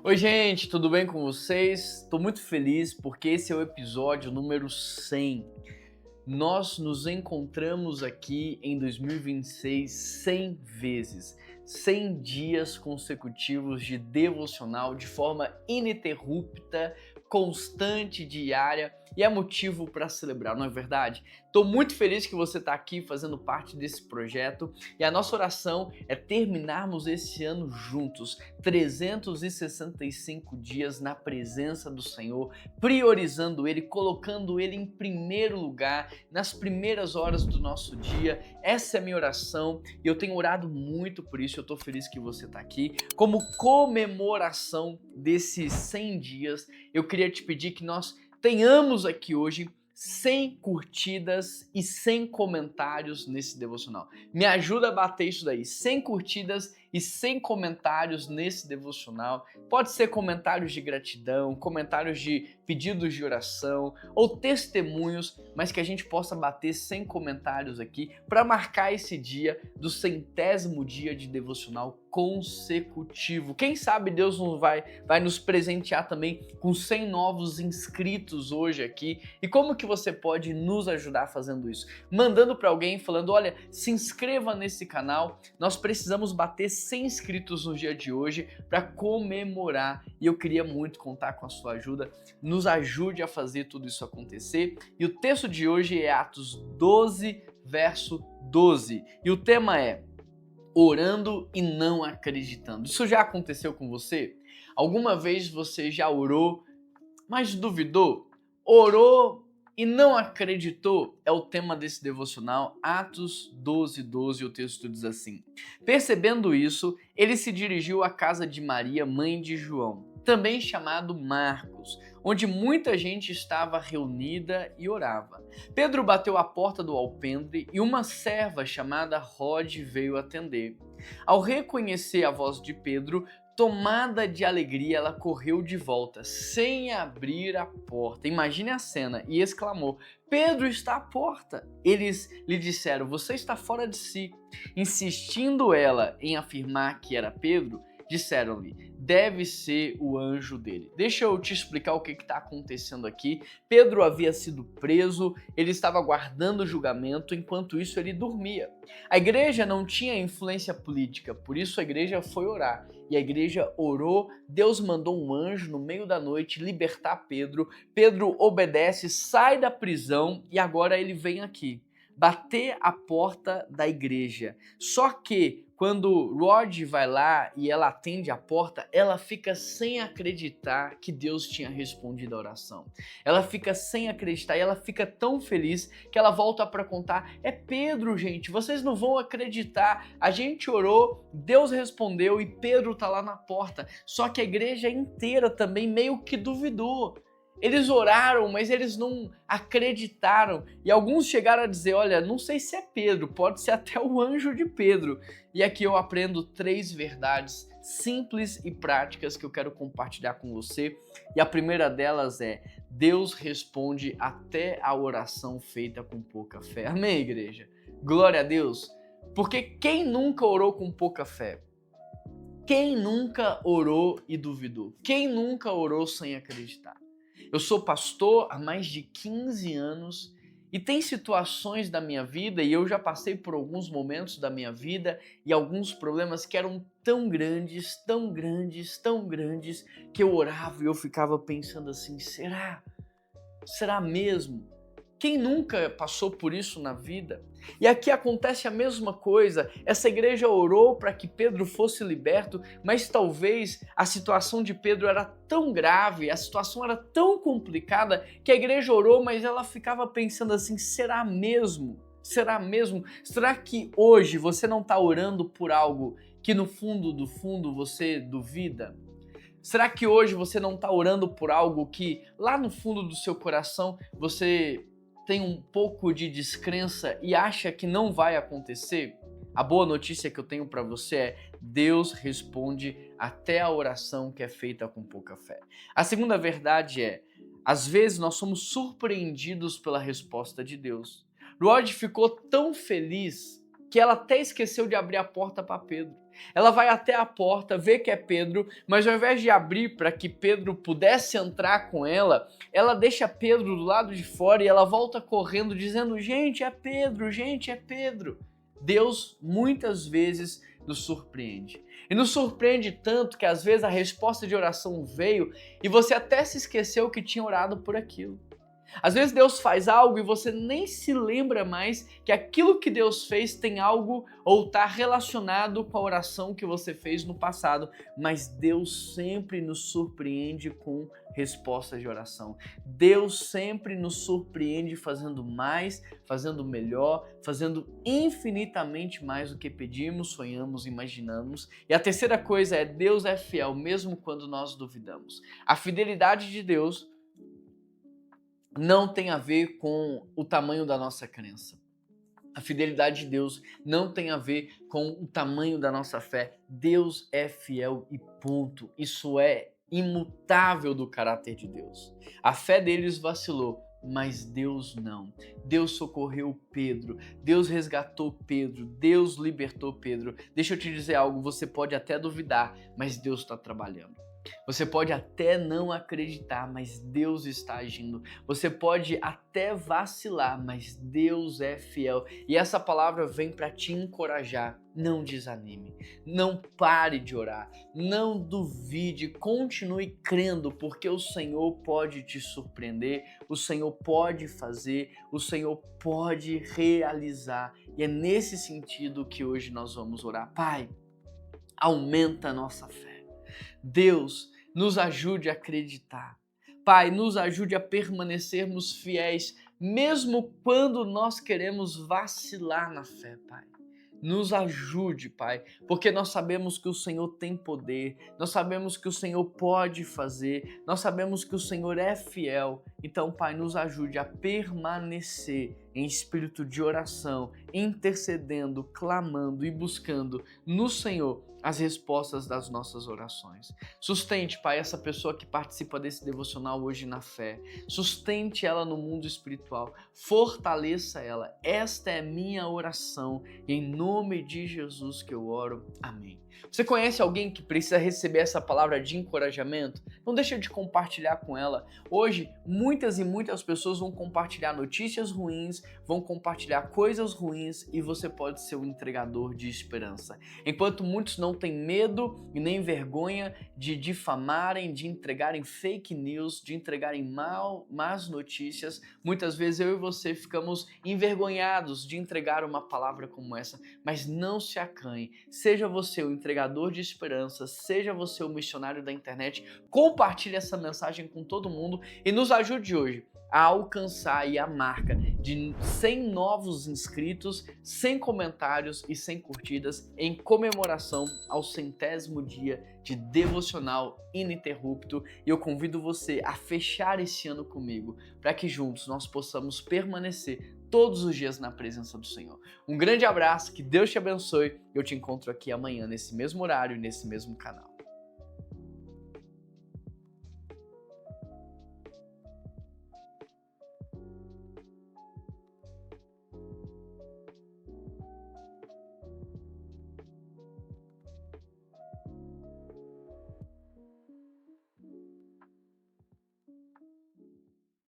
Oi, gente, tudo bem com vocês? Estou muito feliz porque esse é o episódio número 100. Nós nos encontramos aqui em 2026 100 vezes, 100 dias consecutivos de devocional de forma ininterrupta, constante, diária, e é motivo para celebrar, não é verdade? Estou muito feliz que você está aqui fazendo parte desse projeto e a nossa oração é terminarmos esse ano juntos, 365 dias na presença do Senhor, priorizando Ele, colocando Ele em primeiro lugar, nas primeiras horas do nosso dia. Essa é a minha oração e eu tenho orado muito por isso. Eu estou feliz que você está aqui. Como comemoração desses 100 dias, eu queria te pedir que nós tenhamos aqui hoje 100 curtidas e 100 comentários nesse devocional. Me ajuda a bater isso daí, 100 curtidas e 100 comentários nesse devocional. Pode ser comentários de gratidão, comentários de pedidos de oração ou testemunhos, mas que a gente possa bater 100 comentários aqui para marcar esse dia do 100º dia de devocional consecutivo. Quem sabe Deus vai nos presentear também com 100 novos inscritos hoje aqui. E como que você pode nos ajudar fazendo isso? Mandando para alguém falando, olha, se inscreva nesse canal, nós precisamos bater 100 inscritos no dia de hoje para comemorar e eu queria muito contar com a sua ajuda. Nos ajude a fazer tudo isso acontecer. E o texto de hoje é Atos 12, verso 12. E o tema é orando e não acreditando. Isso já aconteceu com você? Alguma vez você já orou, mas duvidou? Orou e não acreditou? É o tema desse devocional, Atos 12, 12, o texto diz assim: percebendo isso, ele se dirigiu à casa de Maria, mãe de João, também chamado Marcos, onde muita gente estava reunida e orava. Pedro bateu à porta do alpendre e uma serva chamada Rode veio atender. Ao reconhecer a voz de Pedro, tomada de alegria, ela correu de volta, sem abrir a porta. Imagine a cena, e exclamou: Pedro está à porta. Eles lhe disseram: você está fora de si. Insistindo ela em afirmar que era Pedro, disseram-lhe: deve ser o anjo dele. Deixa eu te explicar o que está acontecendo aqui. Pedro havia sido preso, ele estava aguardando o julgamento, enquanto isso ele dormia. A igreja não tinha influência política, por isso a igreja foi orar. E a igreja orou, Deus mandou um anjo no meio da noite libertar Pedro. Pedro obedece, sai da prisão e agora ele vem aqui bater a porta da igreja. Só que quando Rod vai lá e ela atende a porta, ela fica sem acreditar que Deus tinha respondido a oração. Ela fica sem acreditar e ela fica tão feliz que ela volta para contar: é Pedro, gente, vocês não vão acreditar. A gente orou, Deus respondeu e Pedro tá lá na porta. Só que a igreja inteira também meio que duvidou. Eles oraram, mas eles não acreditaram. E alguns chegaram a dizer: olha, não sei se é Pedro, pode ser até o anjo de Pedro. E aqui eu aprendo 3 verdades simples e práticas que eu quero compartilhar com você. E a primeira delas é: Deus responde até a oração feita com pouca fé. Amém, igreja? Glória a Deus. Porque quem nunca orou com pouca fé? Quem nunca orou e duvidou? Quem nunca orou sem acreditar? Eu sou pastor há mais de 15 anos e tem situações da minha vida, e eu já passei por alguns momentos da minha vida e alguns problemas que eram tão grandes, tão grandes, tão grandes, que eu orava e eu ficava pensando assim: será? Será mesmo? Quem nunca passou por isso na vida? E aqui acontece a mesma coisa. Essa igreja orou para que Pedro fosse liberto, mas talvez a situação de Pedro era tão grave, a situação era tão complicada, que a igreja orou, mas ela ficava pensando assim: será mesmo? Será mesmo? Será que hoje você não está orando por algo que no fundo do fundo você duvida? Será que hoje você não está orando por algo que lá no fundo do seu coração você tem um pouco de descrença e acha que não vai acontecer? A boa notícia que eu tenho para você é: Deus responde até a oração que é feita com pouca fé. A segunda verdade é: às vezes nós somos surpreendidos pela resposta de Deus. Rod ficou tão feliz que ela até esqueceu de abrir a porta para Pedro. Ela vai até a porta, vê que é Pedro, mas ao invés de abrir para que Pedro pudesse entrar com ela deixa Pedro do lado de fora e ela volta correndo dizendo: gente, é Pedro, gente, é Pedro. Deus muitas vezes nos surpreende. E nos surpreende tanto que às vezes a resposta de oração veio e você até se esqueceu que tinha orado por aquilo. Às vezes Deus faz algo e você nem se lembra mais que aquilo que Deus fez tem algo ou está relacionado com a oração que você fez no passado, mas Deus sempre nos surpreende com respostas de oração. Deus sempre nos surpreende fazendo mais, fazendo melhor, fazendo infinitamente mais do que pedimos, sonhamos, imaginamos. E a terceira coisa é: Deus é fiel mesmo quando nós duvidamos. A fidelidade de Deus não tem a ver com o tamanho da nossa crença. A fidelidade de Deus não tem a ver com o tamanho da nossa fé. Deus é fiel e ponto. Isso é imutável do caráter de Deus. A fé deles vacilou, mas Deus não. Deus socorreu Pedro, Deus resgatou Pedro, Deus libertou Pedro. Deixa eu te dizer algo, você pode até duvidar, mas Deus está trabalhando. Você pode até não acreditar, mas Deus está agindo. Você pode até vacilar, mas Deus é fiel. E essa palavra vem para te encorajar. Não desanime, não pare de orar, não duvide, continue crendo, porque o Senhor pode te surpreender, o Senhor pode fazer, o Senhor pode realizar. E é nesse sentido que hoje nós vamos orar. Pai, aumenta a nossa fé. Deus, nos ajude a acreditar. Pai, nos ajude a permanecermos fiéis, mesmo quando nós queremos vacilar na fé, Pai. Nos ajude, Pai, porque nós sabemos que o Senhor tem poder, nós sabemos que o Senhor pode fazer, nós sabemos que o Senhor é fiel. Então, Pai, nos ajude a permanecer em espírito de oração, intercedendo, clamando e buscando no Senhor as respostas das nossas orações. Sustente, Pai, essa pessoa que participa desse devocional hoje na fé. Sustente ela no mundo espiritual. Fortaleça ela. Esta é minha oração. Em nome de Jesus que eu oro. Amém. Você conhece alguém que precisa receber essa palavra de encorajamento? Não deixa de compartilhar com ela. Hoje, muitas e muitas pessoas vão compartilhar notícias ruins, vão compartilhar coisas ruins e você pode ser um entregador de esperança. Enquanto muitos não têm medo e nem vergonha de difamarem, de entregarem fake news, de entregarem más notícias, muitas vezes eu e você ficamos envergonhados de entregar uma palavra como essa, mas não se acanhe. Seja você o entregador de esperança, seja você o missionário da internet, compartilhe essa mensagem com todo mundo e nos ajude hoje a alcançar aí a marca de 100 novos inscritos, 100 comentários e 100 curtidas em comemoração ao 100º dia de devocional ininterrupto. E eu convido você a fechar esse ano comigo para que juntos nós possamos permanecer todos os dias na presença do Senhor. Um grande abraço, que Deus te abençoe. Eu te encontro aqui amanhã nesse mesmo horário, nesse mesmo canal.